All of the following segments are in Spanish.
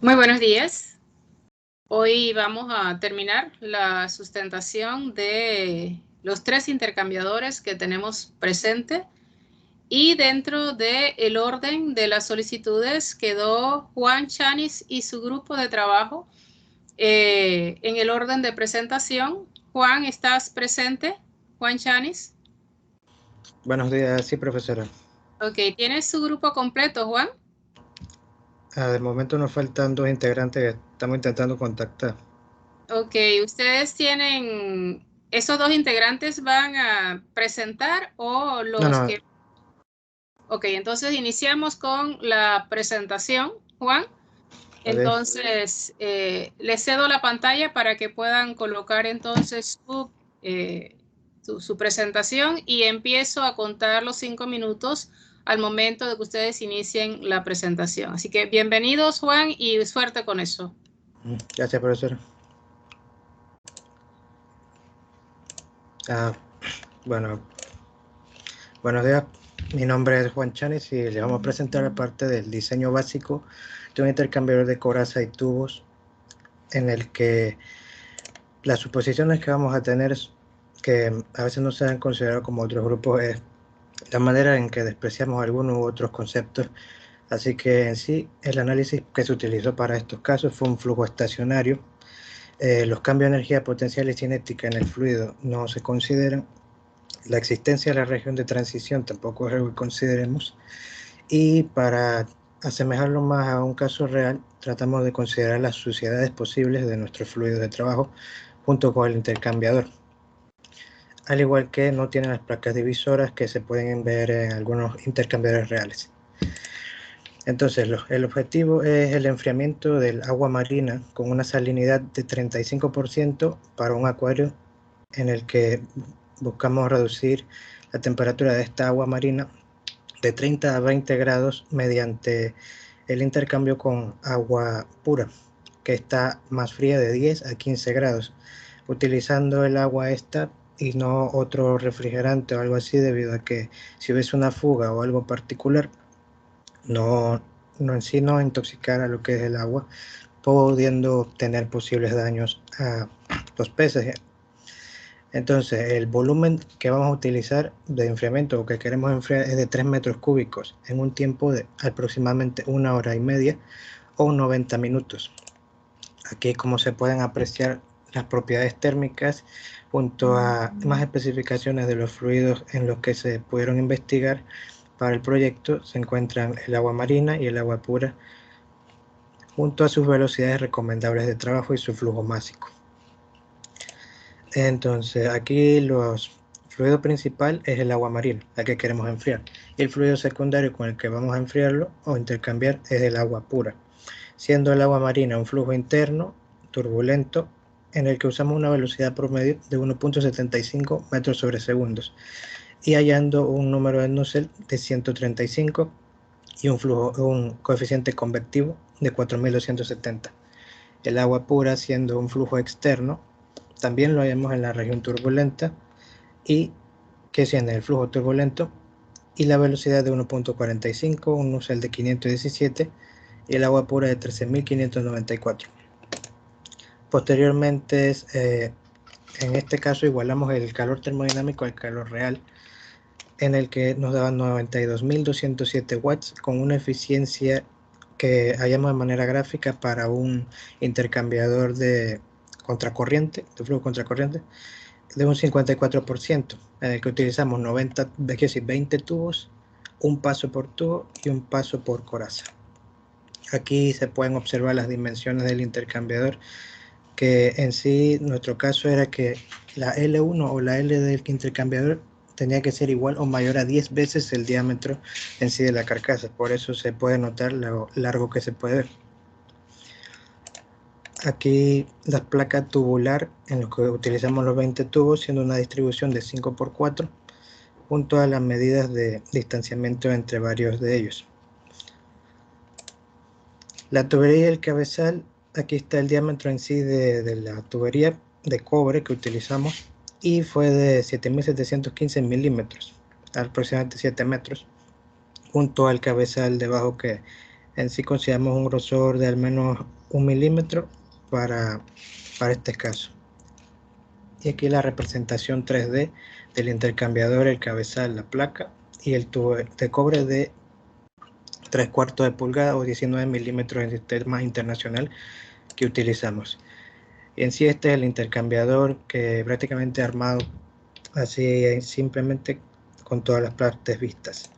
Muy buenos días. Hoy vamos a terminar la sustentación de los 3 intercambiadores que tenemos presente y dentro del orden de las solicitudes quedó Juan Chanis y su grupo de trabajo en el orden de presentación. Juan, ¿estás presente? Juan Chanis. Buenos días, sí, profesora. Ok, ¿tienes su grupo completo, Juan? De momento nos faltan 2 integrantes que estamos intentando contactar. Ok, ¿ustedes tienen, esos 2 integrantes van a presentar o los No, que... Ok, entonces iniciamos con la presentación, Juan. Entonces, les cedo la pantalla para que puedan colocar entonces su presentación y empiezo a contar los 5 minutos al momento de que ustedes inicien la presentación. Así que bienvenidos, Juan, y suerte con eso. Gracias, profesora. Bueno, buenos días. Mi nombre es Juan Chanis y les vamos a presentar la parte del diseño básico de un intercambiador de coraza y tubos en el que las suposiciones que vamos a tener, que a veces no se han considerado como otros grupos, es la manera en que despreciamos algunos u otros conceptos. Así que en sí, el análisis que se utilizó para estos casos fue un flujo estacionario. Los cambios de energía potencial y cinética en el fluido no se consideran. La existencia de la región de transición tampoco es algo que consideremos. Y para asemejarlo más a un caso real, tratamos de considerar las suciedades posibles de nuestros fluidos de trabajo junto con el intercambiador. Al igual que no tienen las placas divisoras que se pueden ver en algunos intercambiadores reales. Entonces, el objetivo es el enfriamiento del agua marina con una salinidad de 35% para un acuario en el que buscamos reducir la temperatura de esta agua marina de 30 a 20 grados mediante el intercambio con agua pura, que está más fría de 10 a 15 grados, utilizando el agua esta y no otro refrigerante o algo así, debido a que si hubiese una fuga o algo particular, no en sí no intoxicar a lo que es el agua, pudiendo tener posibles daños a los peces. Entonces, el volumen que vamos a utilizar de enfriamiento o que queremos enfriar es de 3 metros cúbicos en un tiempo de aproximadamente 1 hora y media o 90 minutos. Aquí, como se pueden apreciar, las propiedades térmicas junto a más especificaciones de los fluidos en los que se pudieron investigar para el proyecto se encuentran el agua marina y el agua pura junto a sus velocidades recomendables de trabajo y su flujo másico. Entonces, aquí el fluido principal es el agua marina, la que queremos enfriar. Y el fluido secundario con el que vamos a enfriarlo o intercambiar es el agua pura, siendo el agua marina un flujo interno, turbulento, en el que usamos una velocidad promedio de 1.75 metros sobre segundos y hallando un número de Nusselt de 135 y un coeficiente convectivo de 4270. El agua pura siendo un flujo externo, también lo hallamos en la región turbulenta y que siendo el flujo turbulento y la velocidad de 1.45, un Nusselt de 517 y el agua pura de 13.594. Posteriormente, en este caso igualamos el calor termodinámico al calor real, en el que nos daban 92.207 watts con una eficiencia que hallamos de manera gráfica para un intercambiador de contracorriente, de flujo contracorriente, de un 54%, en el que utilizamos 20 tubos, un paso por tubo y un paso por coraza. Aquí se pueden observar las dimensiones del intercambiador, que en sí nuestro caso era que la L1 o la L del intercambiador tenía que ser igual o mayor a 10 veces el diámetro en sí de la carcasa. Por eso se puede notar lo largo que se puede ver. Aquí la placa tubular en lo que utilizamos los 20 tubos, siendo una distribución de 5×4, junto a las medidas de distanciamiento entre varios de ellos. La tubería y el cabezal, aquí está el diámetro en sí de la tubería de cobre que utilizamos y fue de 7.715 milímetros, aproximadamente 7 metros, junto al cabezal debajo que En sí consideramos un grosor de al menos 1 milímetro para este caso. Y aquí la representación 3D del intercambiador, el cabezal, la placa y el tubo de cobre de 3/4 de pulgada o 19 milímetros en sistema internacional que utilizamos. Y en sí este es el intercambiador que prácticamente armado así simplemente con todas las partes vistas.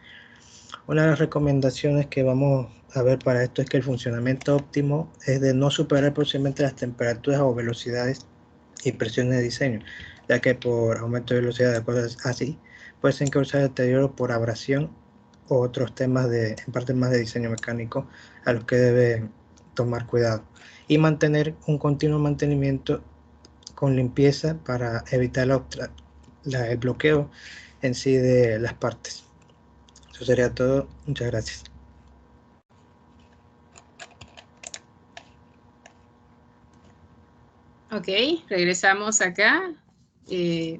Una de las recomendaciones que vamos a ver para esto es que el funcionamiento óptimo es de no superar posiblemente las temperaturas o velocidades y presiones de diseño, ya que por aumento de velocidad de cosas así pueden causar deterioro por abrasión o otros temas en parte más de diseño mecánico a los que debe tomar cuidado y mantener un continuo mantenimiento con limpieza para evitar el bloqueo en sí de las partes. Eso sería todo. Muchas gracias. Ok, regresamos acá.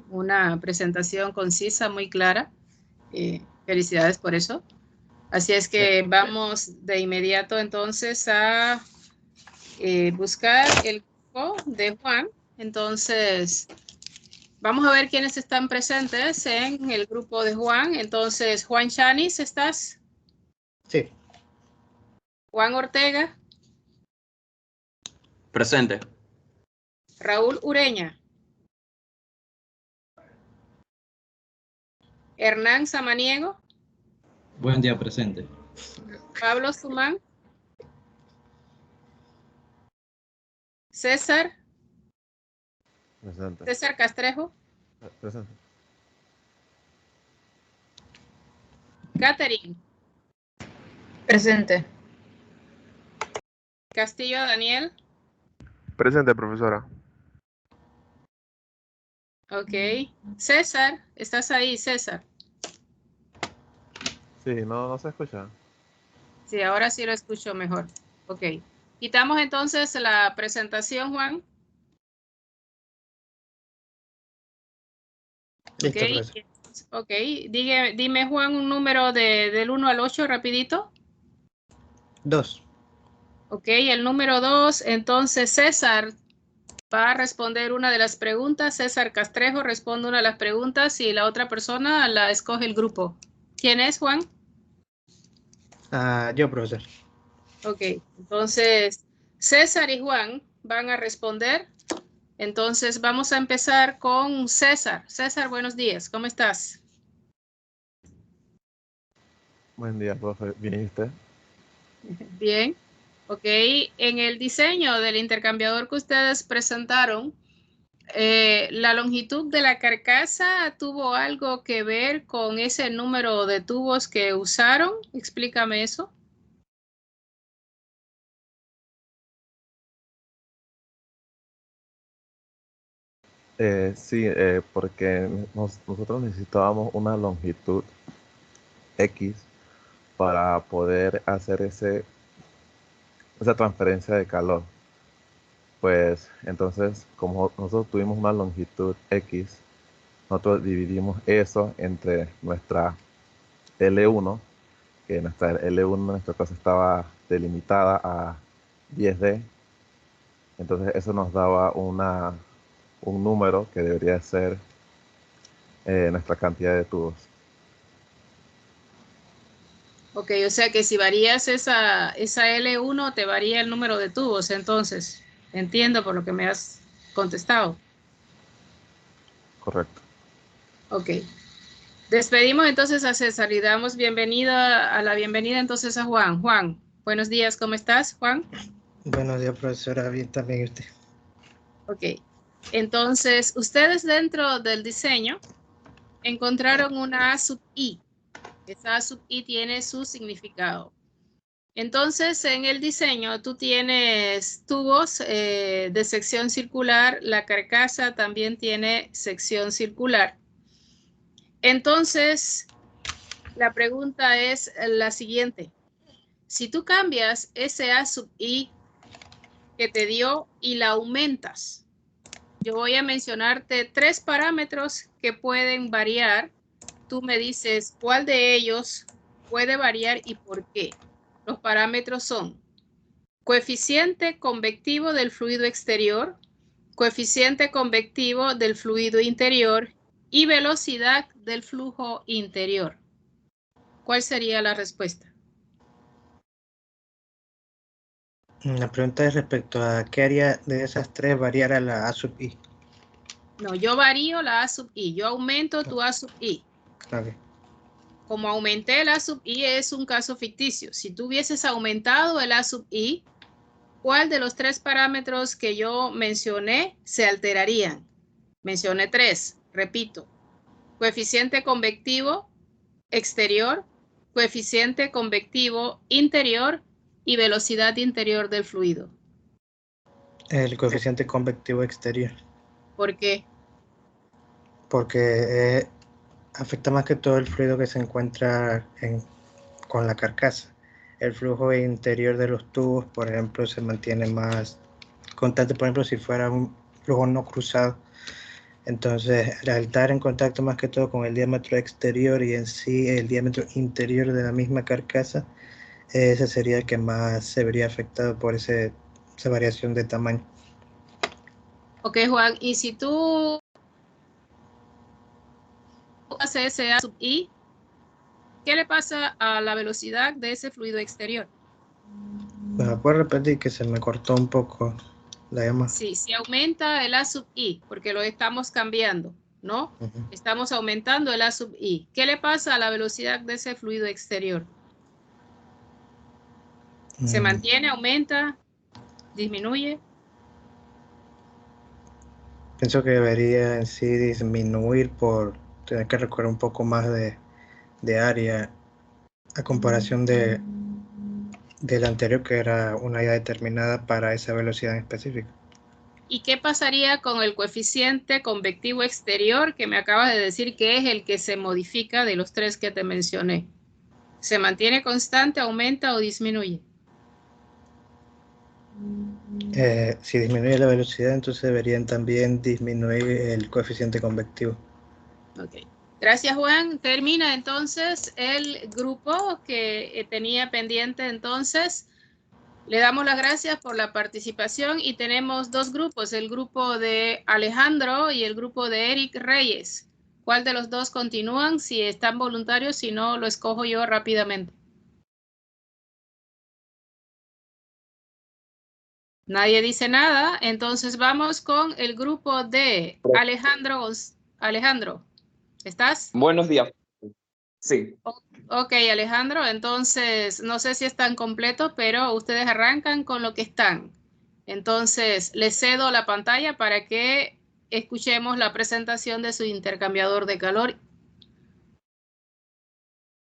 Una presentación concisa, muy clara. Felicidades por eso. Así es que vamos de inmediato entonces a buscar el grupo de Juan. Entonces, vamos a ver quiénes están presentes en el grupo de Juan. Entonces, Juan Chanis, ¿estás? Sí. Juan Ortega. Presente. Raúl Ureña. Hernán Samaniego. Buen día, presente. Pablo Sumán. César. Presente. César Castrejo. Presente. Catherine. Presente. Castillo Daniel. Presente, profesora. Ok. César, ¿estás ahí, César? Sí, no se escucha. Sí, ahora sí lo escucho mejor. Ok. Quitamos entonces la presentación, Juan. Listo, Ok. profesor. Ok. Dime, Juan, un número del 1 al 8 rapidito. 2. Ok, el número 2. Entonces, César va a responder una de las preguntas. César Castrejo responde una de las preguntas y la otra persona la escoge el grupo. ¿Quién es, Juan? Yo, profesor. Ok, entonces César y Juan van a responder. Entonces vamos a empezar con César. César, buenos días, ¿cómo estás? Buen día, profe. ¿Bien y usted? Bien. Ok, en el diseño del intercambiador que ustedes presentaron, ¿la longitud de la carcasa tuvo algo que ver con ese número de tubos que usaron? Explícame eso. Sí, porque nosotros necesitábamos una longitud X para poder hacer esa transferencia de calor. Pues entonces, como nosotros tuvimos una longitud X, nosotros dividimos eso entre nuestra L1, que nuestra L1 en nuestro caso estaba delimitada a 10D. Entonces eso nos daba un número que debería ser nuestra cantidad de tubos. Ok, o sea que si varías esa L1, te varía el número de tubos, entonces. Entiendo por lo que me has contestado. Correcto. Ok. Despedimos entonces a César y damos bienvenida entonces a Juan. Juan, buenos días, ¿cómo estás, Juan? Buenos días, profesora. Bien, también usted. Ok. Entonces, ustedes dentro del diseño encontraron una A sub I. Esa A sub I tiene su significado. Entonces, en el diseño tú tienes tubos de sección circular, la carcasa también tiene sección circular. Entonces, la pregunta es la siguiente. Si tú cambias ese A sub I que te dio y la aumentas, yo voy a mencionarte 3 parámetros que pueden variar. Tú me dices cuál de ellos puede variar y por qué. Los parámetros son coeficiente convectivo del fluido exterior, coeficiente convectivo del fluido interior y velocidad del flujo interior. ¿Cuál sería la respuesta? La pregunta es respecto a qué área de esas tres variara la A sub I. No, yo varío la A sub I, yo aumento tu A sub I. Okay. Como aumenté el A sub I es un caso ficticio. Si tú hubieses aumentado el A sub I, ¿cuál de los tres parámetros que yo mencioné se alterarían? Mencioné tres, repito. Coeficiente convectivo exterior, coeficiente convectivo interior y velocidad interior del fluido. El coeficiente convectivo exterior. ¿Por qué? Porque afecta más que todo el fluido que se encuentra con la carcasa. El flujo interior de los tubos, por ejemplo, se mantiene más constante, por ejemplo, si fuera un flujo no cruzado. Entonces, al estar en contacto más que todo con el diámetro exterior y en sí el diámetro interior de la misma carcasa, ese sería el que más se vería afectado por esa variación de tamaño. Ok, Juan, y si tú haces ese A sub I, ¿qué le pasa a la velocidad de ese fluido exterior? Bueno, puedo repetir que se me cortó un poco la llamada. Sí, si aumenta el A sub I, porque lo estamos cambiando, ¿no? Estamos aumentando el A sub I. ¿Qué le pasa a la velocidad de ese fluido exterior? ¿Se mantiene, aumenta, disminuye? Pienso que debería en sí disminuir por tener que recorrer un poco más de área a comparación del anterior, que era una área determinada para esa velocidad en específico. ¿Y qué pasaría con el coeficiente convectivo exterior que me acabas de decir que es el que se modifica de los tres que te mencioné? ¿Se mantiene constante, aumenta o disminuye? Si disminuye la velocidad, entonces deberían también disminuir el coeficiente convectivo. Ok. Gracias, Juan. Termina entonces el grupo que tenía pendiente entonces. Le damos las gracias por la participación y tenemos dos grupos, el grupo de Alejandro y el grupo de Eric Reyes. ¿Cuál de los dos continúan? Si están voluntarios, si no, lo escojo yo rápidamente. Nadie dice nada, entonces vamos con el grupo de Alejandro. Alejandro, ¿estás? Buenos días. Sí. Ok, Alejandro, entonces no sé si están completos, pero ustedes arrancan con lo que están. Entonces, les cedo la pantalla para que escuchemos la presentación de su intercambiador de calor.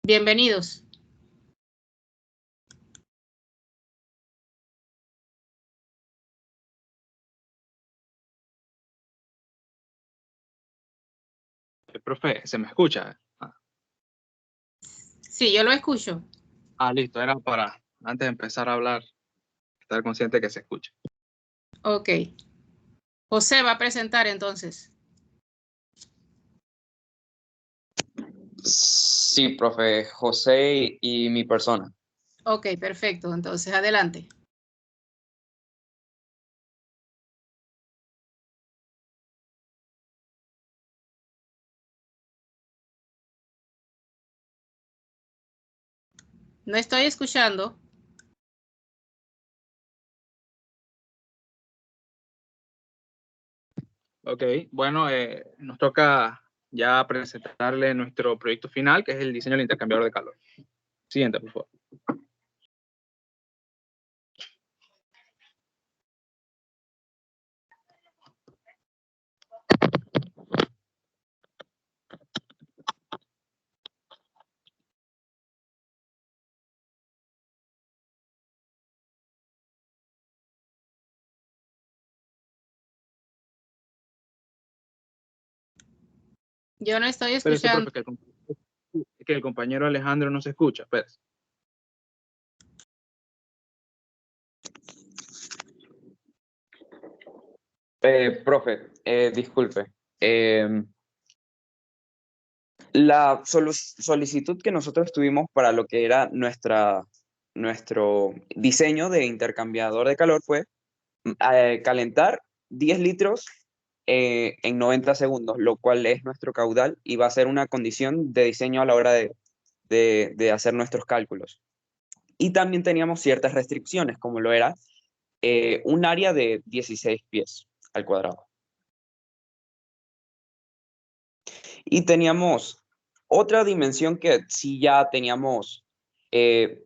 Bienvenidos. Profe, ¿se me escucha? Sí, yo lo escucho. Listo, era para, antes de empezar a hablar, estar consciente que se escucha. Ok. José va a presentar entonces. Sí, profe, José y mi persona. Ok, perfecto. Entonces, adelante. No estoy escuchando. Ok, bueno, nos toca ya presentarle nuestro proyecto final, que es el diseño del intercambiador de calor. Siguiente, por favor. Yo no estoy Espérese, escuchando. profe, que el compañero Alejandro no se escucha. Espérese. Profe, disculpe. La solicitud que nosotros tuvimos para lo que era nuestra nuestro diseño de intercambiador de calor fue calentar 10 litros en 90 segundos, lo cual es nuestro caudal y va a ser una condición de diseño a la hora de hacer nuestros cálculos. Y también teníamos ciertas restricciones, como lo era un área de 16 pies al cuadrado. Y teníamos otra dimensión que sí ya teníamos,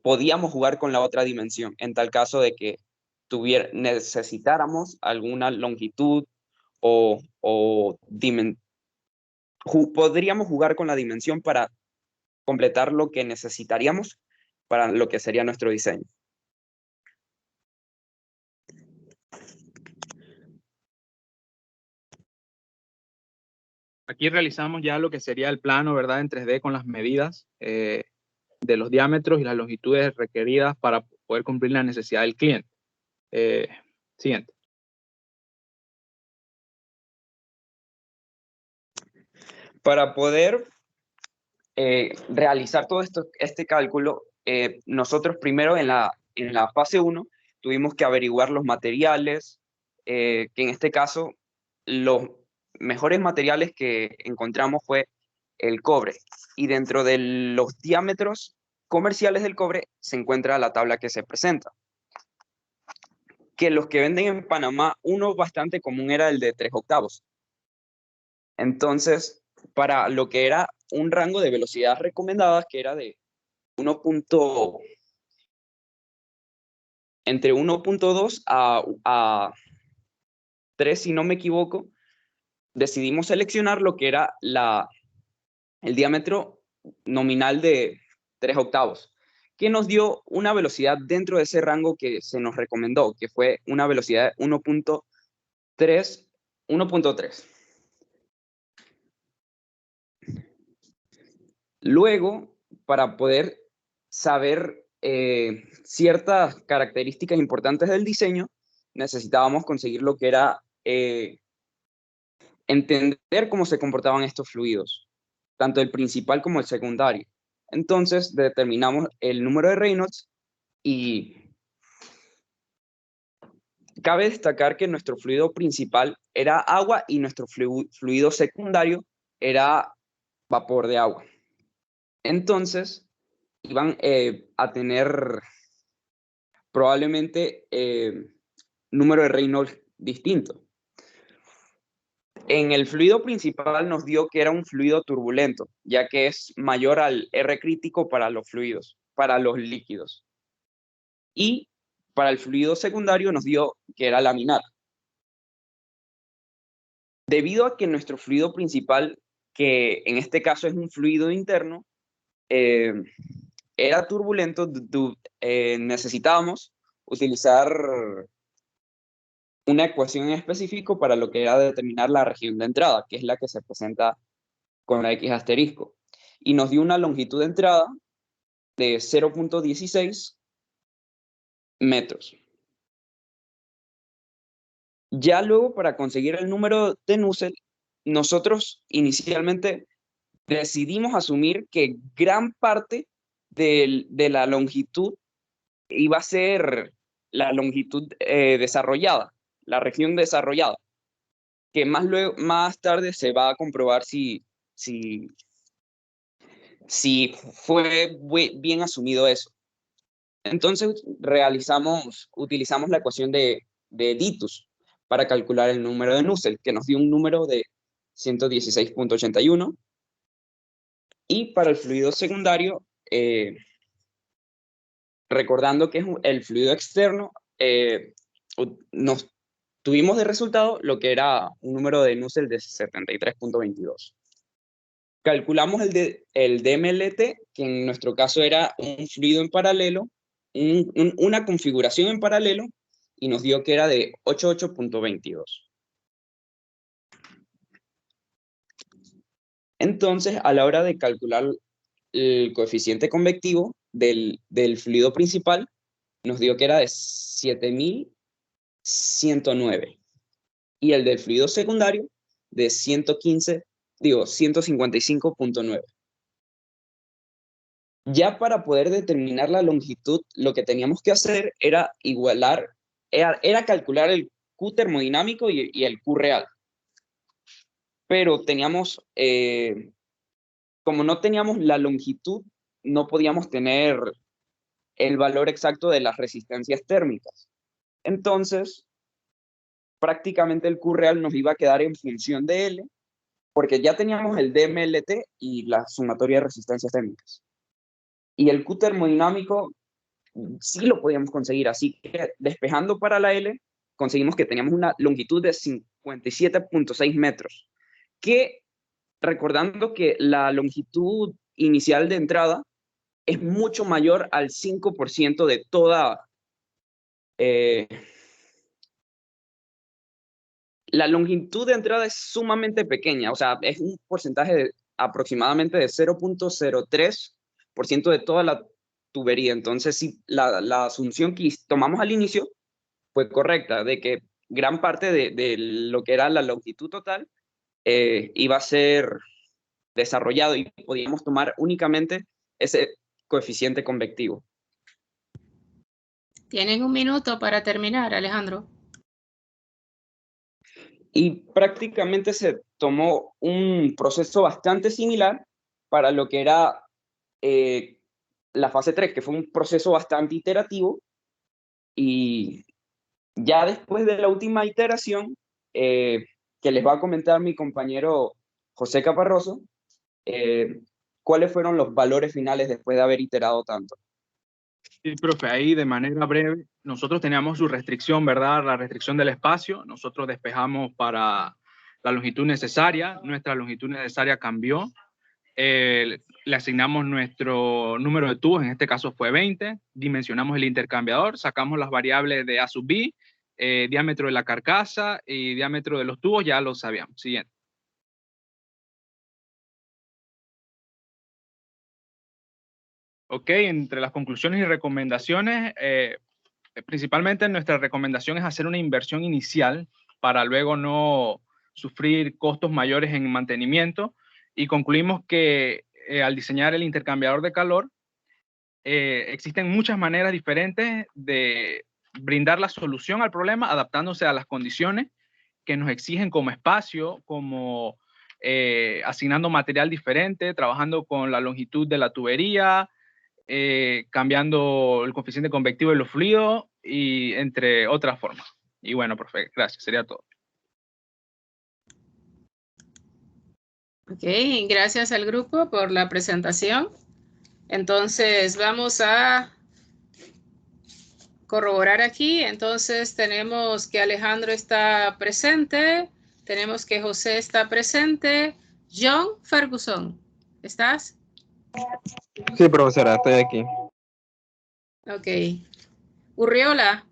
podíamos jugar con la otra dimensión, en tal caso de que necesitáramos alguna longitud o podríamos jugar con la dimensión para completar lo que necesitaríamos para lo que sería nuestro diseño. Aquí realizamos ya lo que sería el plano, ¿verdad? En 3D con las medidas de los diámetros y las longitudes requeridas para poder cumplir la necesidad del cliente. Siguiente. Para poder realizar todo este cálculo, nosotros primero en la fase 1 tuvimos que averiguar los materiales, que en este caso los mejores materiales que encontramos fue el cobre. Y dentro de los diámetros comerciales del cobre se encuentra la tabla que se presenta. Que los que venden en Panamá, uno bastante común era el de 3/8. Entonces, para lo que era un rango de velocidades recomendadas, que era de entre 1.2 a 3, si no me equivoco, decidimos seleccionar lo que era el diámetro nominal de 3/8, que nos dio una velocidad dentro de ese rango que se nos recomendó, que fue una velocidad de 1.3. Luego, para poder saber ciertas características importantes del diseño, necesitábamos conseguir lo que era entender cómo se comportaban estos fluidos, tanto el principal como el secundario. Entonces, determinamos el número de Reynolds y cabe destacar que nuestro fluido principal era agua y nuestro fluido secundario era vapor de agua. Entonces, iban a tener probablemente número de Reynolds distinto. En el fluido principal nos dio que era un fluido turbulento, ya que es mayor al R crítico para los fluidos, para los líquidos. Y para el fluido secundario nos dio que era laminar. Debido a que nuestro fluido principal, que en este caso es un fluido interno, era turbulento, necesitábamos utilizar una ecuación en específico para lo que era determinar la región de entrada, que es la que se presenta con la X asterisco. Y nos dio una longitud de entrada de 0.16 metros. Ya luego, para conseguir el número de Nusselt, nosotros inicialmente decidimos asumir que gran parte de la longitud iba a ser la longitud desarrollada, la región desarrollada, que más tarde se va a comprobar si fue bien asumido eso. Entonces utilizamos la ecuación de Ditus para calcular el número de Nusselt, que nos dio un número de 116.81. Y para el fluido secundario, recordando que es el fluido externo, nos tuvimos de resultado lo que era un número de Nusselt de 73.22. Calculamos el DMLT, que en nuestro caso era un fluido en paralelo, una configuración en paralelo, y nos dio que era de 88.22. Entonces, a la hora de calcular el coeficiente convectivo del fluido principal, nos dio que era de 7109. Y el del fluido secundario de 155.9. Ya para poder determinar la longitud, lo que teníamos que hacer era igualar, era calcular el Q termodinámico y el Q real. Pero teníamos, como no teníamos la longitud, no podíamos tener el valor exacto de las resistencias térmicas. Entonces, prácticamente el Q real nos iba a quedar en función de L, porque ya teníamos el DMLT y la sumatoria de resistencias térmicas. Y el Q termodinámico sí lo podíamos conseguir, así que despejando para la L, conseguimos que teníamos una longitud de 57.6 metros, que recordando que la longitud inicial de entrada es mucho mayor al 5% de toda... la longitud de entrada es sumamente pequeña, o sea, es un porcentaje de aproximadamente de 0.03% de toda la tubería. Entonces, sí, la asunción que tomamos al inicio fue correcta, de que gran parte de lo que era la longitud total iba a ser desarrollado y podíamos tomar únicamente ese coeficiente convectivo. Tienen un minuto para terminar, Alejandro. Y prácticamente se tomó un proceso bastante similar para lo que era la fase 3, que fue un proceso bastante iterativo. Y ya después de la última iteración, que les va a comentar mi compañero José Caparroso, ¿cuáles fueron los valores finales después de haber iterado tanto? Sí, profe, ahí de manera breve, nosotros teníamos su restricción, ¿verdad? La restricción del espacio. Nosotros despejamos para la longitud necesaria. Nuestra longitud necesaria cambió. Le asignamos nuestro número de tubos, en este caso fue 20. Dimensionamos el intercambiador, sacamos las variables de A sub B, diámetro de la carcasa y diámetro de los tubos, ya lo sabíamos. Siguiente. Ok, entre las conclusiones y recomendaciones, principalmente nuestra recomendación es hacer una inversión inicial para luego no sufrir costos mayores en mantenimiento, y concluimos que al diseñar el intercambiador de calor existen muchas maneras diferentes de brindar la solución al problema, adaptándose a las condiciones que nos exigen como espacio, como asignando material diferente, trabajando con la longitud de la tubería, cambiando el coeficiente convectivo de los fluidos y entre otras formas. Y bueno, profe, gracias, sería todo. Ok, gracias al grupo por la presentación. Entonces vamos a corroborar aquí. Entonces tenemos que Alejandro está presente, tenemos que José está presente. John Ferguson, ¿estás? Sí, profesora, estoy aquí. Ok. Urriola.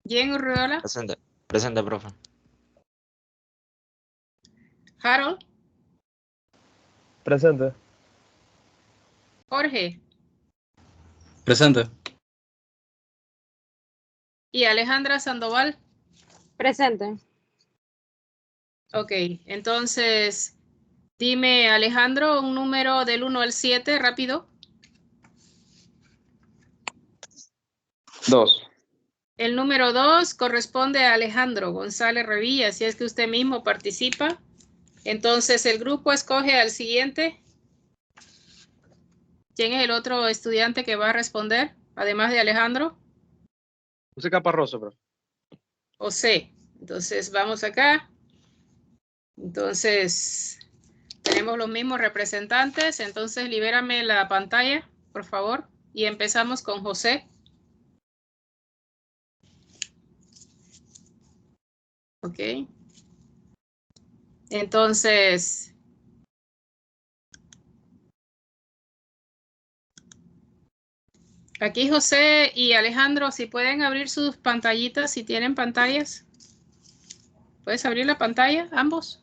¿Quién Urriola? Presente, presente, profe. Harold. Presente. Jorge. Presente. Y Alejandra Sandoval. Presente. Ok, entonces dime, Alejandro, un número del 1 al 7, rápido. 2. El número 2 corresponde a Alejandro González Revilla, si es que usted mismo participa. Entonces el grupo escoge al siguiente. ¿Quién es el otro estudiante que va a responder, además de Alejandro? José Caparroso, profe. José. Entonces vamos acá. Entonces tenemos los mismos representantes. Entonces libérame la pantalla, por favor. Y empezamos con José. Ok. Entonces, aquí José y Alejandro, si pueden abrir sus pantallitas, si tienen pantallas. ¿Puedes abrir la pantalla, ambos?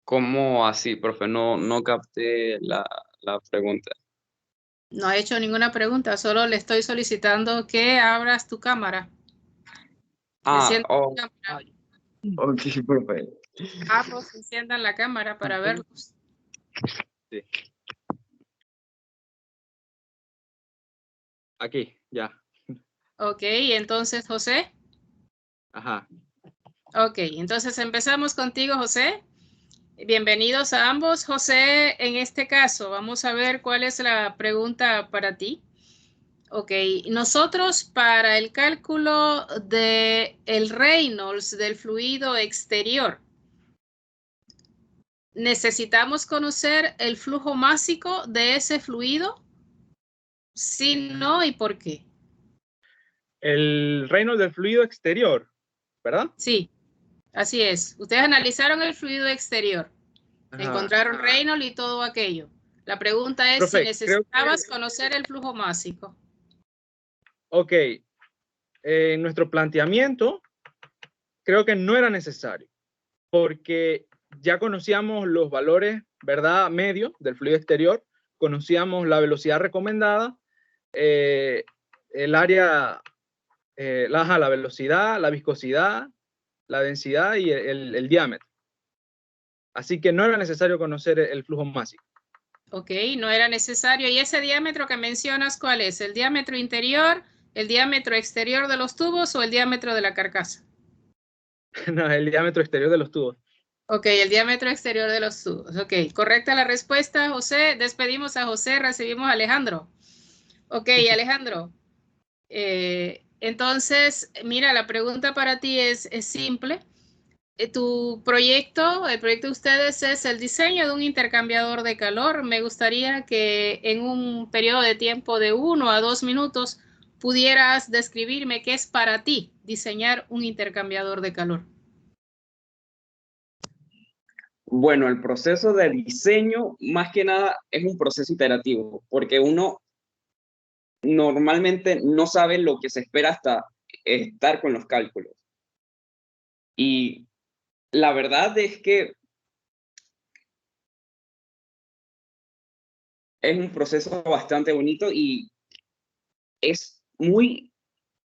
¿Cómo así, profe? No capté la pregunta. No he hecho ninguna pregunta, solo le estoy solicitando que abras tu cámara. Ok, profe. Pues enciendan la cámara para verlos. Sí. Aquí, ya. Ok, entonces, José. Ajá. Ok, entonces empezamos contigo, José. Bienvenidos a ambos. José, en este caso, vamos a ver cuál es la pregunta para ti. Ok, nosotros para el cálculo de el Reynolds del fluido exterior, ¿necesitamos conocer el flujo másico de ese fluido? Sí, no, ¿y por qué? El Reynolds del fluido exterior, ¿verdad? Sí, así es. Ustedes analizaron el fluido exterior, Ajá. encontraron Reynolds y todo aquello. La pregunta es si Profe, creo que, necesitabas conocer el flujo másico. ok, en nuestro planteamiento, creo que no era necesario, porque ya conocíamos los valores, ¿verdad? Medio del fluido exterior, conocíamos la velocidad recomendada, el área, la velocidad, la viscosidad, la densidad y el diámetro. Así que no era necesario conocer el flujo másico. Ok, no era necesario. ¿Y ese diámetro que mencionas cuál es? ¿El diámetro interior, el diámetro exterior de los tubos o el diámetro de la carcasa? No, el diámetro exterior de los tubos. Ok, el diámetro exterior de los tubos. Ok, correcta la respuesta, José. Despedimos a José, recibimos a Alejandro. Ok, Alejandro. Entonces, mira, la pregunta para ti es simple. Tu proyecto, el proyecto de ustedes es el diseño de un intercambiador de calor. Me gustaría que en un periodo de tiempo de 1 a 2 minutos pudieras describirme qué es para ti diseñar un intercambiador de calor. Bueno, el proceso de diseño, más que nada, es un proceso iterativo, porque uno normalmente no sabe lo que se espera hasta estar con los cálculos. Y la verdad es que es un proceso bastante bonito y es muy,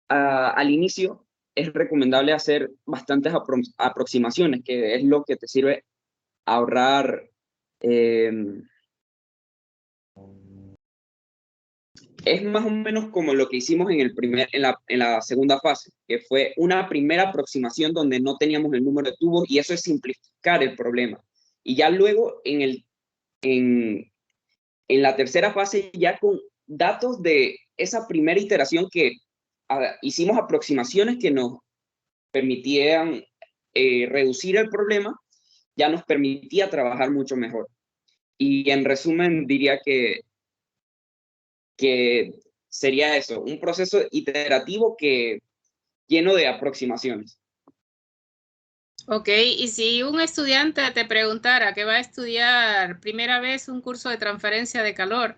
al inicio, es recomendable hacer bastantes aproximaciones, que es lo que te sirve ahorrar. Es más o menos como lo que hicimos en la segunda fase, que fue una primera aproximación donde no teníamos el número de tubos y eso es simplificar el problema. Y ya luego en la tercera fase, ya con datos de esa primera iteración que hicimos aproximaciones que nos permitían reducir el problema, ya nos permitía trabajar mucho mejor. Y en resumen, diría que sería eso, un proceso iterativo que lleno de aproximaciones. Ok, y si un estudiante te preguntara que va a estudiar primera vez un curso de transferencia de calor,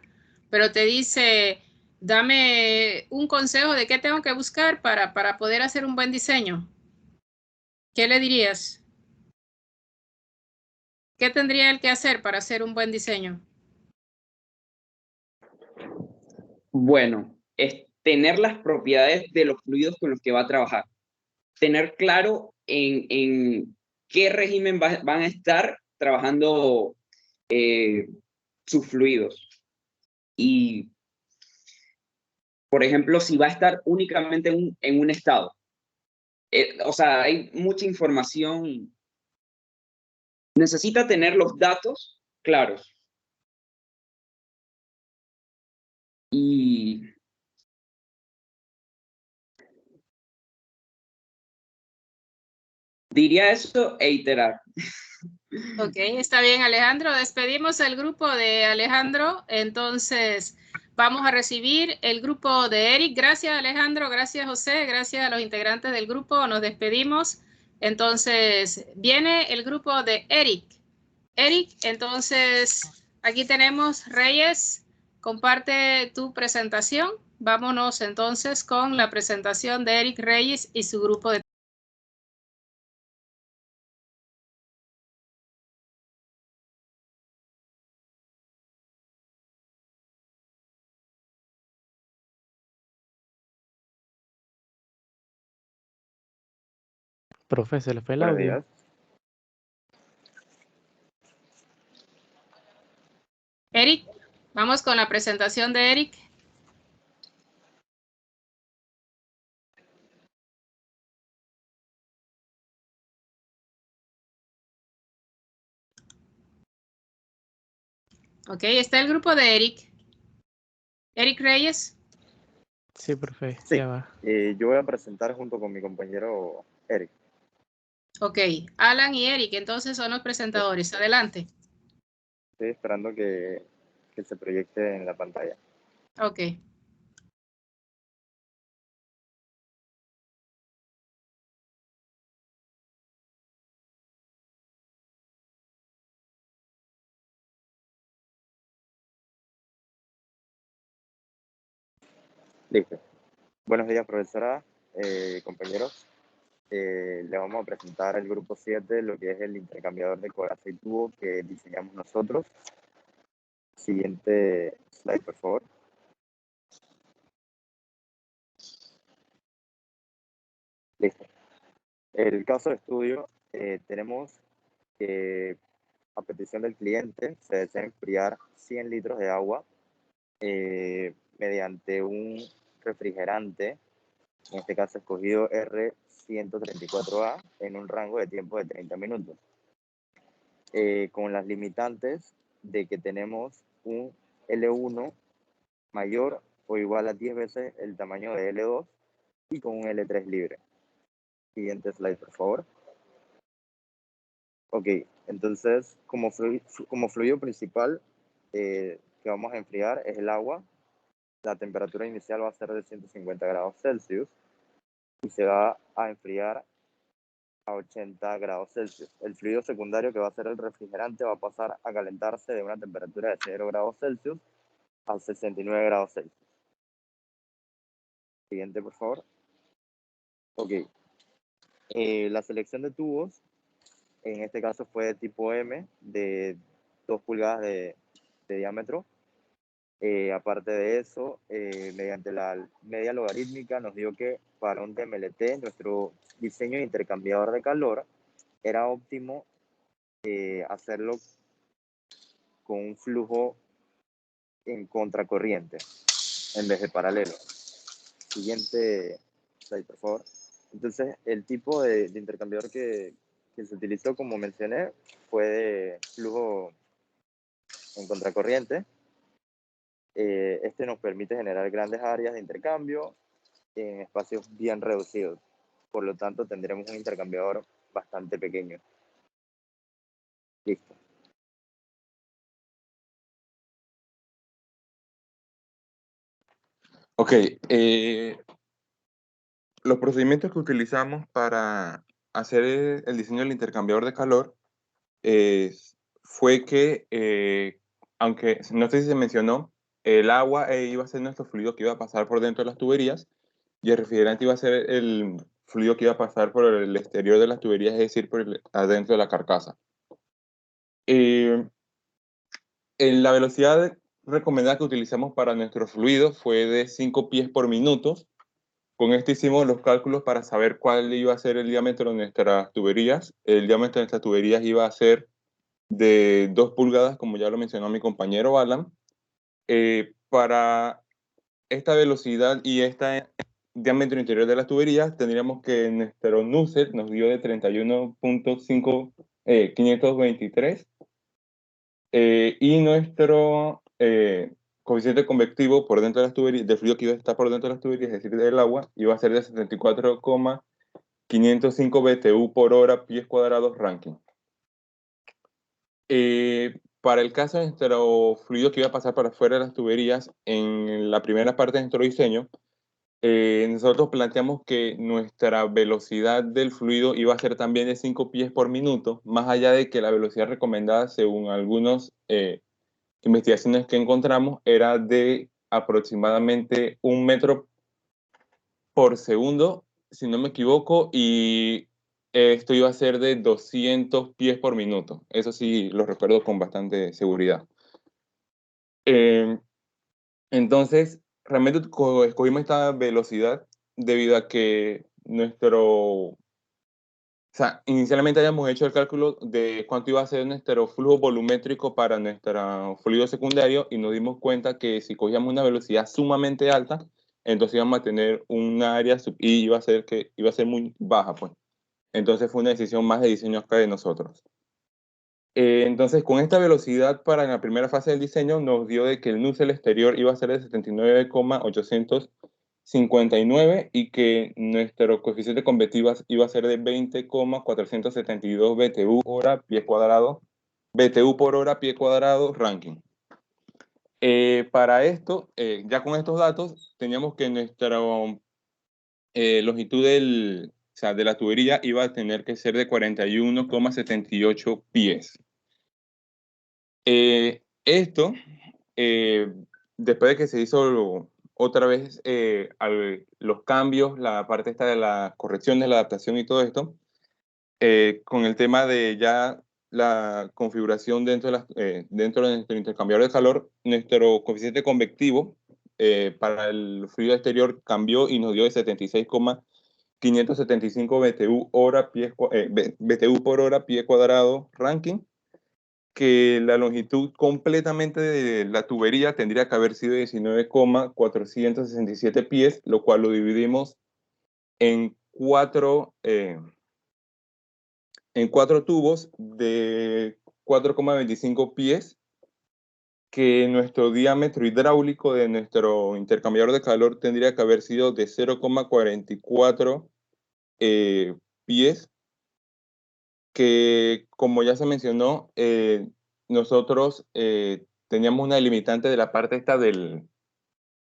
pero te dice, dame un consejo de qué tengo que buscar para poder hacer un buen diseño, ¿qué le dirías? ¿Qué tendría él que hacer para hacer un buen diseño? Bueno, es tener las propiedades de los fluidos con los que va a trabajar. Tener claro en qué régimen van a estar trabajando sus fluidos. Y, por ejemplo, si va a estar únicamente en un estado. O sea, hay mucha información. Necesita tener los datos claros. Y diría eso e iterar. Ok, está bien, Alejandro. Despedimos el grupo de Alejandro. Entonces, vamos a recibir el grupo de Eric. Gracias, Alejandro. Gracias, José. Gracias a los integrantes del grupo. Nos despedimos. Entonces, viene el grupo de Eric. Eric, entonces, aquí tenemos Reyes. Comparte tu presentación. Vámonos entonces con la presentación de Eric Reyes y su grupo de Profe, se le fue el Buenos audio. días. Eric, vamos con la presentación de Eric. Ok, está el grupo de Eric. Eric Reyes. Sí, profe, Sí, ya va. yo voy a presentar junto con mi compañero Eric. Ok, Alan y Eric, entonces son los presentadores. Adelante. Estoy esperando que se proyecte en la pantalla. Ok. Listo. Buenos días, profesora, compañeros. Le vamos a presentar el grupo 7, lo que es el intercambiador de coraza y tubo que diseñamos nosotros. Siguiente slide, por favor. Listo. El caso de estudio, tenemos que a petición del cliente se desea enfriar 100 litros de agua mediante un refrigerante, en este caso escogido R134A, en un rango de tiempo de 30 minutos. Con las limitantes de que tenemos un L1 mayor o igual a 10 veces el tamaño de L2 y con un L3 libre. Siguiente slide, por favor. Ok, entonces como fluido principal que vamos a enfriar es el agua. La temperatura inicial va a ser de 150 grados Celsius y se va a enfriar a 80 grados Celsius. El fluido secundario, que va a ser el refrigerante, va a pasar a calentarse de una temperatura de 0 grados Celsius a 69 grados Celsius. Siguiente, por favor. Ok. La selección de tubos, en este caso fue de tipo M, de 2 pulgadas de diámetro. Aparte de eso, mediante la media logarítmica nos dio que para un DMLT, nuestro diseño de intercambiador de calor, era óptimo hacerlo con un flujo en contracorriente en vez de paralelo. Siguiente slide, por favor. Entonces, el tipo de intercambiador que se utilizó, como mencioné, fue de flujo en contracorriente. Este nos permite generar grandes áreas de intercambio en espacios bien reducidos. Por lo tanto, tendremos un intercambiador bastante pequeño. Listo. Ok, los procedimientos que utilizamos para hacer el diseño del intercambiador de calor fue que, aunque no sé si se mencionó, el agua iba a ser nuestro fluido que iba a pasar por dentro de las tuberías y el refrigerante iba a ser el fluido que iba a pasar por el exterior de las tuberías, es decir, por adentro de la carcasa. En la velocidad recomendada que utilizamos para nuestro fluido fue de 5 pies por minuto. Con esto hicimos los cálculos para saber cuál iba a ser el diámetro de nuestras tuberías. El diámetro de nuestras tuberías iba a ser de 2 pulgadas, como ya lo mencionó mi compañero Alan. Para esta velocidad y este diámetro interior de las tuberías, tendríamos que nuestro Nusselt nos dio de 31.523 y nuestro coeficiente convectivo por dentro de las tuberías, del fluido que iba a estar por dentro de las tuberías, es decir, del agua, iba a ser de 74,505 BTU por hora, pies cuadrados Rankine. Para el caso de nuestro fluido que iba a pasar para afuera de las tuberías, en la primera parte de nuestro diseño, nosotros planteamos que nuestra velocidad del fluido iba a ser también de 5 pies por minuto, más allá de que la velocidad recomendada, según algunos investigaciones que encontramos, era de aproximadamente 1 metro por segundo, si no me equivoco, y esto iba a ser de 200 pies por minuto. Eso sí lo recuerdo con bastante seguridad. Entonces, realmente escogimos esta velocidad debido a que nuestro sea, inicialmente habíamos hecho el cálculo de cuánto iba a ser nuestro flujo volumétrico para nuestro fluido secundario y nos dimos cuenta que si cogíamos una velocidad sumamente alta, entonces íbamos a tener un área sub I iba a ser muy baja, pues. Entonces fue una decisión más de diseño acá de nosotros. Entonces, con esta velocidad para la primera fase del diseño nos dio de que el núcleo exterior iba a ser de 79,859 y que nuestro coeficiente convectivo iba a ser de 20,472 BTU hora pie cuadrado, BTU por hora pie cuadrado Rankine. Para esto, ya con estos datos, teníamos que nuestra longitud de la tubería iba a tener que ser de 41,78 pies. Esto, después de que se hizo otra vez los cambios, la parte esta de la corrección, de la adaptación y todo esto, con el tema de ya la configuración dentro de nuestro intercambiador de calor, nuestro coeficiente convectivo para el fluido exterior cambió y nos dio de 76,575 BTU por hora pie cuadrado Rankine, que la longitud completamente de la tubería tendría que haber sido 19,467 pies, lo cual lo dividimos en cuatro tubos de 4,25 pies, que nuestro diámetro hidráulico de nuestro intercambiador de calor tendría que haber sido de 0,44 pies, que como ya se mencionó, nosotros teníamos una limitante de la parte esta de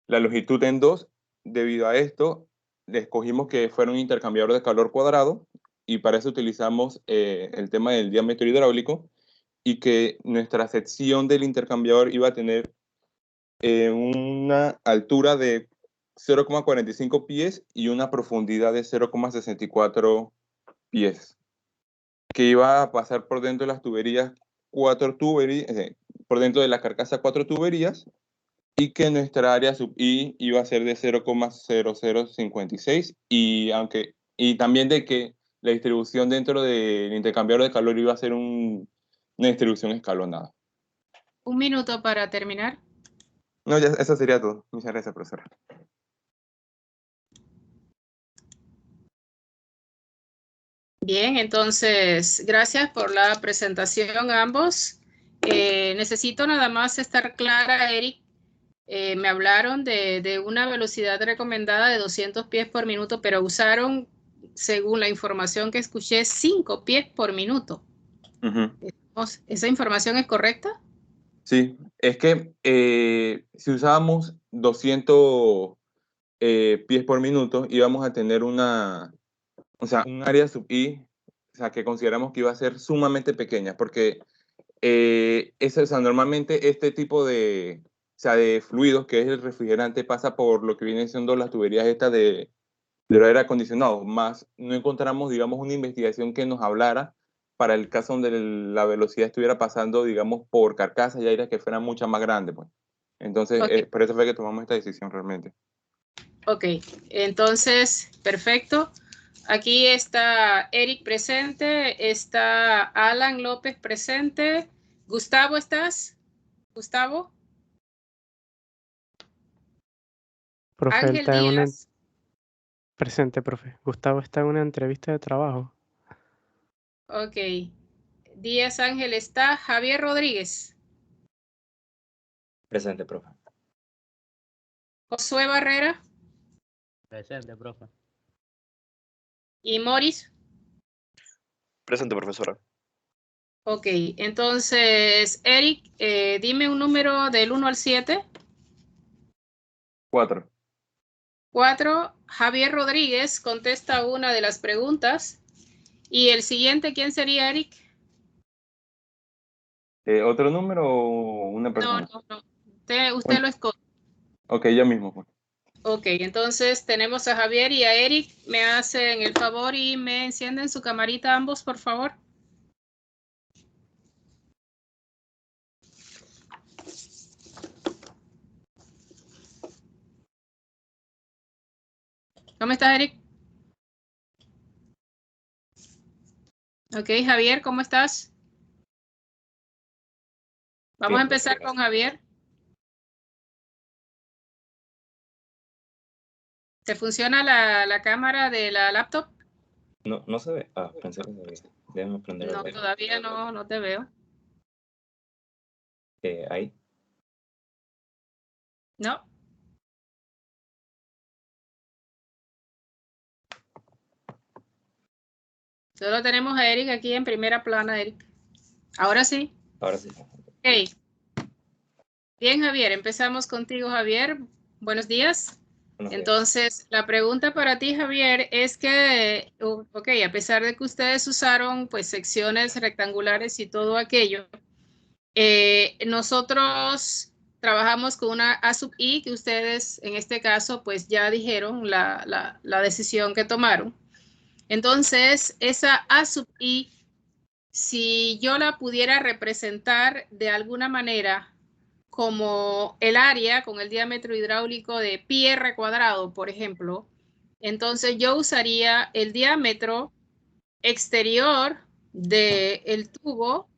la longitud en 2. Debido a esto, escogimos que fuera un intercambiador de calor cuadrado y para eso utilizamos el tema del diámetro hidráulico y que nuestra sección del intercambiador iba a tener una altura de 0,45 pies y una profundidad de 0,64 pies, que iba a pasar por dentro de las tuberías, por dentro de la carcasa 4 tuberías, y que nuestra área sub I iba a ser de 0,0056 y también de que la distribución dentro del intercambiador de calor iba a ser una distribución escalonada. Un minuto para terminar. No, ya eso sería todo. Muchas gracias, profesora. Bien, entonces, gracias por la presentación a ambos. Necesito nada más estar clara, Eric. Me hablaron de una velocidad recomendada de 200 pies por minuto, pero usaron, según la información que escuché, 5 pies por minuto. ¿Esa información es correcta? Sí, es que si usábamos 200 pies por minuto, íbamos a tener un área sub I, que consideramos que iba a ser sumamente pequeña, porque normalmente este tipo de fluidos, que es el refrigerante, pasa por lo que vienen siendo las tuberías estas del aire acondicionado, más no encontramos, digamos, una investigación que nos hablara para el caso donde la velocidad estuviera pasando, digamos, por carcasas y aires que fueran mucho más grandes, pues. Entonces, Okay. por eso fue que tomamos esta decisión realmente. Ok, entonces, perfecto. Aquí está Eric presente, está Alan López presente. Gustavo, ¿estás? Gustavo. Profe, él Ángel está en una Díaz. presente, profe. Gustavo está en una entrevista de trabajo. Ok. Díaz Ángel está. Javier Rodríguez. Presente, profe. Josué Barrera. Presente, profe. Y Moris. Presente, profesora. Ok, entonces, Eric, dime un número del 1 al 7. 4. 4. Javier Rodríguez contesta una de las preguntas. ¿Y el siguiente quién sería, Eric? ¿Otro número o una persona? No. Usted lo escoge. Ok, yo mismo. Ok, entonces tenemos a Javier y a Eric. Me hacen el favor y me encienden su camarita ambos, por favor. ¿Cómo estás, Eric? Ok, Javier, ¿cómo estás? Vamos a Bien, empezar con Javier. ¿Te funciona la cámara de la laptop? no se ve. Ah, pensé que se veía. Déjame prender No, el wifi. todavía no te veo. Ahí. No. Solo tenemos a Eric aquí en primera plana, Eric. Ahora sí. Ahora sí. Ok. Bien, Javier, empezamos contigo, Javier. Buenos días. Entonces, la pregunta para ti, Javier, es que, ok, a pesar de que ustedes usaron pues secciones rectangulares y todo aquello, nosotros trabajamos con una A sub I que ustedes en este caso pues ya dijeron la decisión que tomaron. Entonces, esa A sub I, si yo la pudiera representar de alguna manera como el área con el diámetro hidráulico de pi r cuadrado, por ejemplo, entonces yo usaría el diámetro exterior del tubo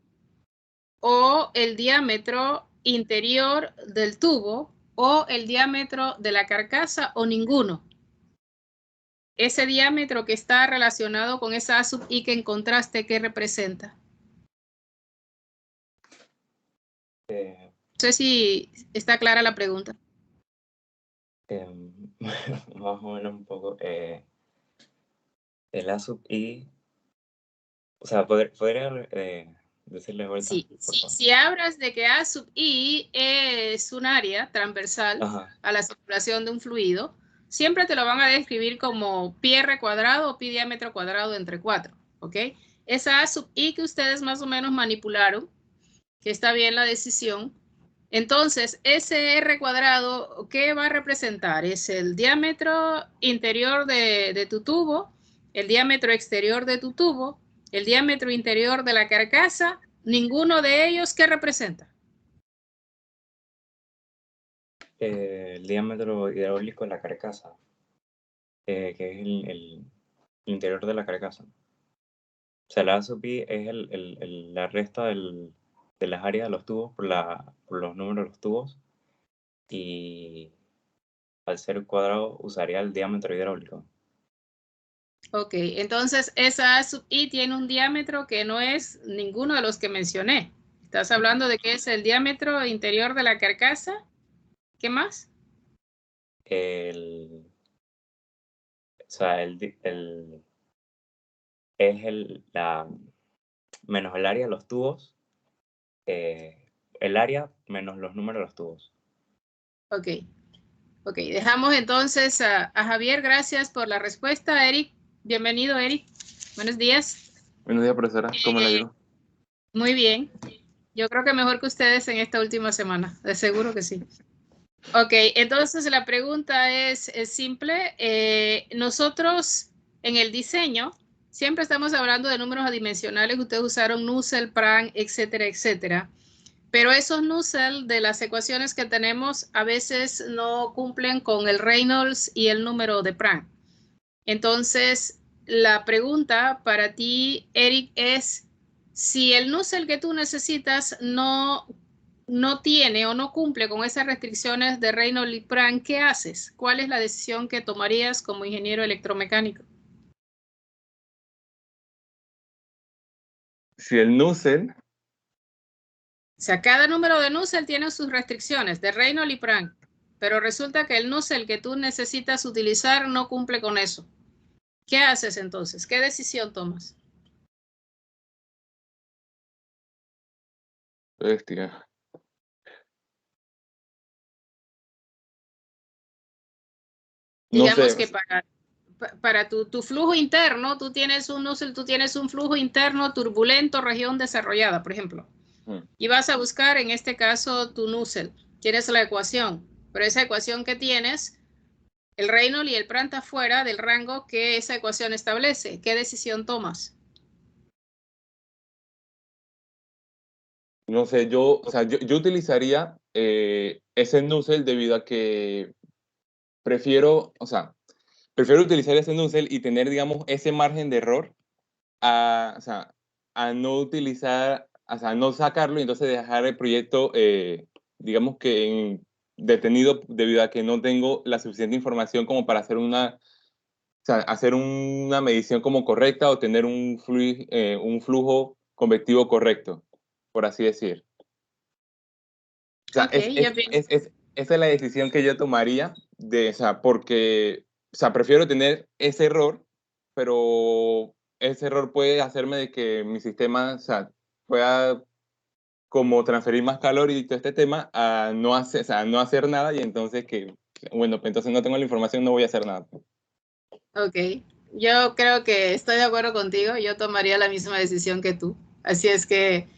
o el diámetro interior del tubo o el diámetro de la carcasa o ninguno. Ese diámetro que está relacionado con esa A sub I que encontraste, ¿qué representa? No sé si está clara la pregunta. Más o menos un poco. El A sub I. O sea, ¿podría decirle vuelta? Sí, si hablas de que A sub I es un área transversal a la circulación de un fluido, siempre te lo van a describir como pi r cuadrado o pi diámetro cuadrado entre 4, ¿ok? Esa A sub I que ustedes más o menos manipularon, que está bien la decisión. Entonces, ese r cuadrado, ¿qué va a representar? Es el diámetro interior de tu tubo, el diámetro exterior de tu tubo, el diámetro interior de la carcasa, ninguno de ellos, ¿qué representa? El diámetro hidráulico de la carcasa, que es el interior de la carcasa. O sea, la A sub I es la resta de las áreas de los tubos por los números de los tubos, y al ser cuadrado usaría el diámetro hidráulico. Ok, entonces esa A sub I tiene un diámetro que no es ninguno de los que mencioné. Estás hablando de que es el diámetro interior de la carcasa. ¿Qué más? O sea, menos el área de los tubos, el área menos los números de los tubos. Ok. Ok, dejamos entonces a Javier. Gracias por la respuesta, Eric. Bienvenido, Eric. Buenos días. Buenos días, profesora. ¿Cómo le ha ido? Muy bien. Yo creo que mejor que ustedes en esta última semana. De seguro que sí. Ok, entonces la pregunta es simple. Nosotros en el diseño siempre estamos hablando de números adimensionales. Ustedes usaron Nusselt, Prang, etcétera, etcétera. Pero esos Nusselt de las ecuaciones que tenemos a veces no cumplen con el Reynolds y el número de Prang. Entonces, la pregunta para ti, Eric, es si el Nusselt que tú necesitas no tiene o no cumple con esas restricciones de Reynolds y Prang, ¿qué haces? ¿Cuál es la decisión que tomarías como ingeniero electromecánico? Si el Nusselt... O sea, cada número de Nusselt tiene sus restricciones de Reynolds y Prang, pero resulta que el Nusselt que tú necesitas utilizar no cumple con eso. ¿Qué haces entonces? ¿Qué decisión tomas? Bestia. Digamos No sé. que para tu flujo interno, tú tienes un Nusselt, tú tienes un flujo interno turbulento, región desarrollada, por ejemplo. Y vas a buscar, en este caso, tu Nusselt. Tienes la ecuación, pero esa ecuación que tienes, el Reynolds y el Prang está fuera del rango que esa ecuación establece. ¿Qué decisión tomas? No sé, yo utilizaría ese Nusselt debido a que prefiero utilizar ese Nusselt y tener, digamos, ese margen de error a no utilizar, o sea, a no sacarlo y entonces dejar el proyecto, digamos que detenido debido a que no tengo la suficiente información como para hacer hacer una medición como correcta o tener un flujo convectivo correcto, por así decir. O sea, esa es la decisión que yo tomaría, o sea, porque, o sea, prefiero tener ese error, pero ese error puede hacerme de que mi sistema, o sea, pueda como transferir más calor y todo este tema a no hacer, o sea, no hacer nada y entonces bueno, pues entonces no tengo la información, no voy a hacer nada. Ok, yo creo que estoy de acuerdo contigo, yo tomaría la misma decisión que tú. Así es que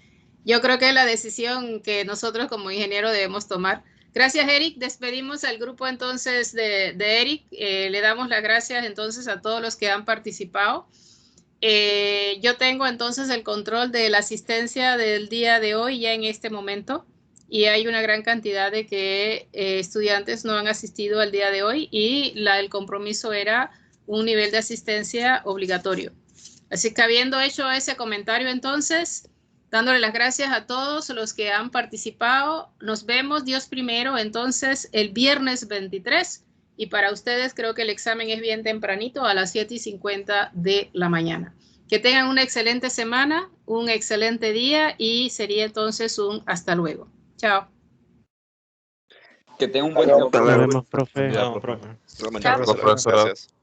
yo creo que es la decisión que nosotros como ingeniero debemos tomar. Gracias, Eric. Despedimos al grupo entonces de Eric. Le damos las gracias entonces a todos los que han participado. Yo tengo entonces el control de la asistencia del día de hoy ya en este momento y hay una gran cantidad de que estudiantes no han asistido al día de hoy y el compromiso era un nivel de asistencia obligatorio. Así que habiendo hecho ese comentario entonces, dándole las gracias a todos los que han participado, nos vemos Dios primero entonces el viernes 23 y para ustedes creo que el examen es bien tempranito a las 7:50 de la mañana. Que tengan una excelente semana, un excelente día y sería entonces un hasta luego. Chao. Que tengan un buen día. Nos vemos, profe. Chao, profe. Chao. Gracias.